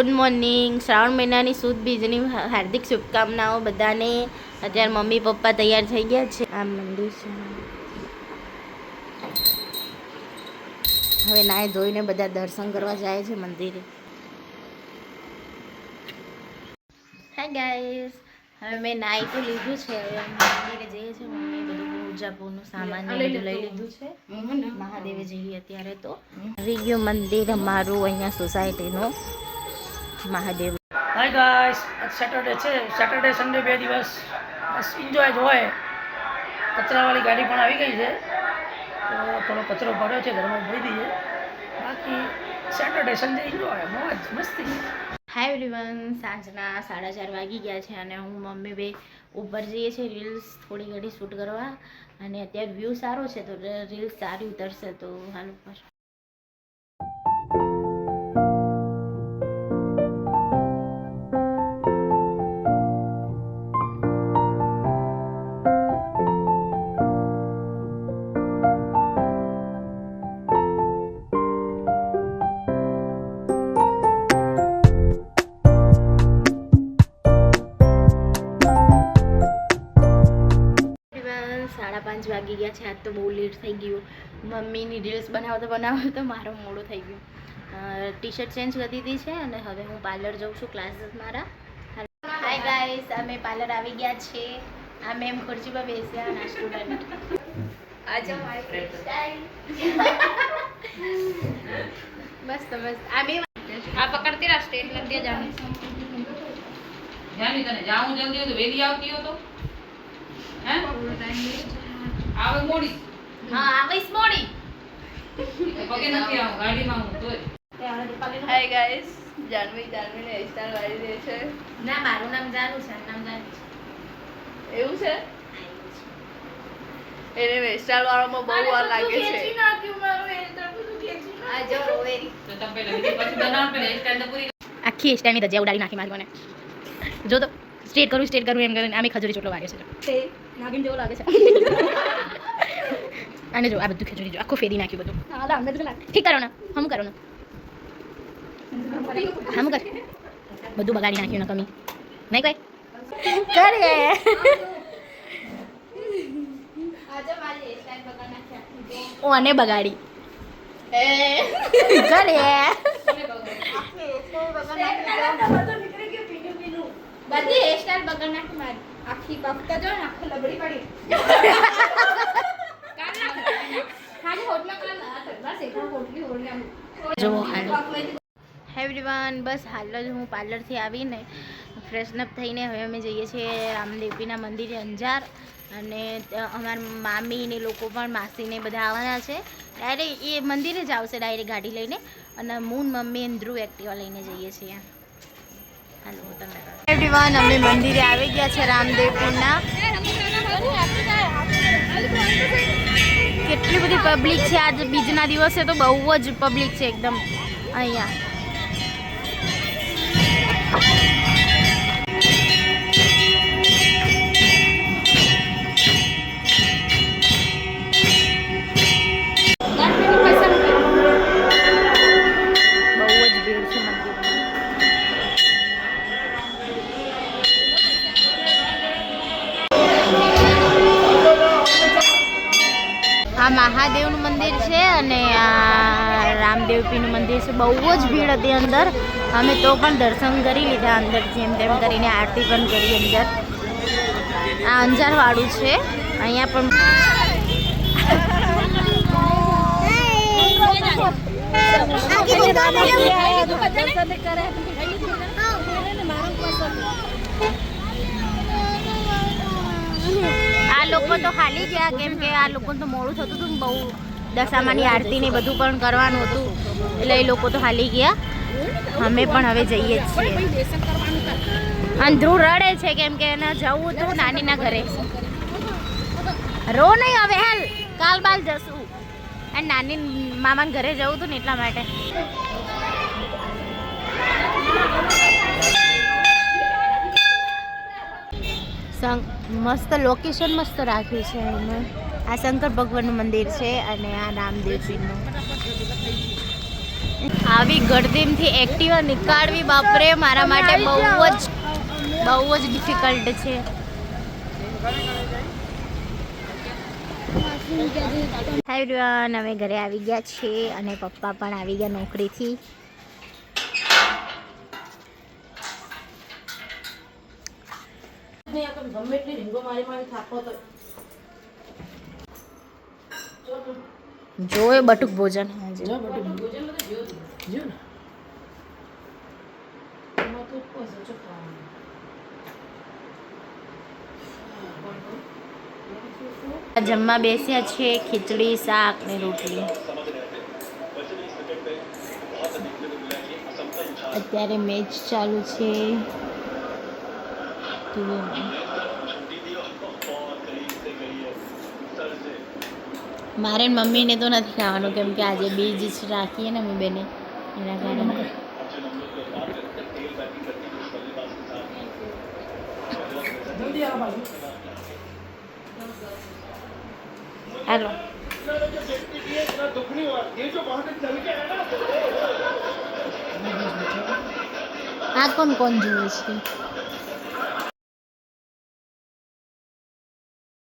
Good morning. Shravan મહિનાની સુદ બીજની હાર્દિક શુભકામનાઓ બધાને. અત્યારે મમ્મી પપ્પા તૈયાર થઈ ગયા છે. આ મંદિર છે. હવે નાય ધોઈને બધા દર્શન કરવા જાય છે મંદિરે. હાય ગાઈસ, હવે મેં નાઈ તો લીધું છે. હવે મંદિરે જઈએ છીએ. મમ્મી બધું પૂજાપૂરનું સામાન ને બધું લઈ લીધું છે. મહાદેવે જઈએ અત્યારે તો. આવી ગયું મંદિર અમારું અહીંયા સોસાયટીનું મહાદેવ. હાય ગાઈસ, આજ સેટરડે છે. સેટરડે સન્ડે 2 દિવસ બસ એન્જોય જ હોય. કચરાવાળી ગાડી પણ આવી ગઈ છે, તો થોડો કચરો ભર્યો છે, ઘરમાં ભરી દઈએ. બાકી સેટરડે સન્ડે એન્જોય, મોજ મસ્તી. હાય એવરીવન, સાંજના 4:30 વાગી ગયા છે અને હું મમ્મી બે ઉપર જઈએ છીએ રીલ્સ થોડી ઘણી શૂટ કરવા. અને અત્યારે વ્યૂ સારો છે તો રીલ્સ સારી ઉતરશે, તો હાલ ઉપર. વાગી ગયા છે. આજ તો બહુ લેટ થઈ ગયું. મમ્મીની રીલ્સ બનાવતો મારો મોડું થઈ ગયું. ટી શર્ટ ચેન્જ કરી દીધી છે અને હવે હું પાર્લર જાઉં છું, ક્લાસીસ મારા. હાય ગાઈસ, અમે પાર્લર આવી ગયા છે. આ મેમ ખુરશી પર બેસ્યા અને સ્ટુડન્ટ. આજે મારી ફ્રેન્ડ સ્ટાઈલ મસ્ત મસ્ત. આ બે આ પકડતી રહા, સ્ટ્રેટ લગ દે જાને. જાની તને જાઉં જલ્દી તો વેલી આવતી હો તો હે આવે મોડી. હા આવીશ મોડી. પગે નથી આવું, ગાડીમાં આવું તોય. હાય ગાઈસ, જાનવીને હેરસ્ટાઈલ વાળી દે છે. ના, મારું નામ જાનુ છે. નામ જાનુ છે. એવું છે? એને હેરસ્ટાઈલ વાળામાં બહુ વાર લાગે છે. આ જો રોવેરી તો તમે પહેલા વિડિયો પછી બનાવો, પહેલા હેરસ્ટાઈલ તો પૂરી. આખી હેરસ્ટાઈલની ધજ્જા ઉડાડી નાખી મારી મને. જો તો સ્ટ્રેટ કરું એમ કરીને આમે ખજૂરી ચોટલો વાગે છે. તે નાગિન જેવો લાગે છે. આને જો આ બધું ખજૂરી જો આખું ફેરી નાખ્યું બધું. હા લા, મને લાગે ઠીક કરો ને. હમ કરો ને. હમ કર. બધું બગાડી નાખ્યું ને કમી. નહીં કોઈ કરે. આજે મારી હેરસ્ટાઈલ બગાડી નાખ્યા. ઓ આને બગાડી. કરે. બધી હેરસ્ટાઈલ બગાડ નાખી મારી. આખી પફતા જો ને આખી લબડી પડી. ખાલી હોટલા કાલ બસ એક હોટલી હોડ્યા. જો હાલ એવરીવન, બસ હાલ જ હું પાર્લરથી આવીને ફ્રેશન અપ થઈને હવે અમે જઈએ છીએ રામદેવપીરના મંદિરે અંજાર. અને અમારા મામી ને લોકો પણ માસીને બધા આવવાના છે. ડાયરેક્ટ એ મંદિરે જ આવશે ડાયરેક્ટ ગાડી લઈને. અને મૂન મમ્મી અને ધ્રુવ એક્ટિવા લઈને જઈએ છીએ. એવરીવન, અમે મંદિરે આવી ગયા છે રામદેવપીરના. કેટલી બધી પબ્લિક છે આજ બીજના દિવસે, તો બહુ જ પબ્લિક છે એકદમ અહીંયા. આ મહાદેવનું મંદિર છે અને આ રામદેવપીનું મંદિર છે. બહુ જ ભીડ હતી અંદર. અમે તો પણ દર્શન કરી લીધા અંદર, જેમ તેમ કરીને આરતી પણ કરી અંદર. આ અંજારવાળું છે. અહીંયા પણ આ લોકો તો હાલી ગયા, કેમ કે આ લોકોને તો મોડું થતું હતું. બહુ દશામાની આરતી ને બધું પણ કરવાનું હતું, એટલે એ લોકો તો હાલી ગયા. અમે પણ હવે જઈએ છીએ. અંધ્રુ રડે છે કેમ કે એને જવું હતું નાનીના ઘરે. રો નહીં હવે, હાલ કાલ બાલ જશું. અને નાની મામાના ઘરે જવું હતું ને એટલા માટે. મસ્ત લોકેશન મસ્ત રાખ્યું છે એમાં. આ શંકર ભગવાનનું મંદિર છે અને આ રામદેવજીનું. આવી ગર્દીમથી એક્ટિવા નીકાળવી બાપરે મારા માટે બહુ જ ડિફિકલ્ટ છે. હાય એવરીવન, અમે ઘરે આવી ગયા છીએ અને પપ્પા પણ આવી ગયા નોકરીથી. જો એ બટુક ભોજન જમવા બેસ્યા છે. ખીચડી, શાક ને રોટલી. અત્યારે મેચ ચાલુ છે. મારે મમ્મીને તો નથી ખાવાનું કેમ કે આજે બીજ રાખીએ ને અમે બેને એના કારણે. હાલો આ કોણ જુએ છે?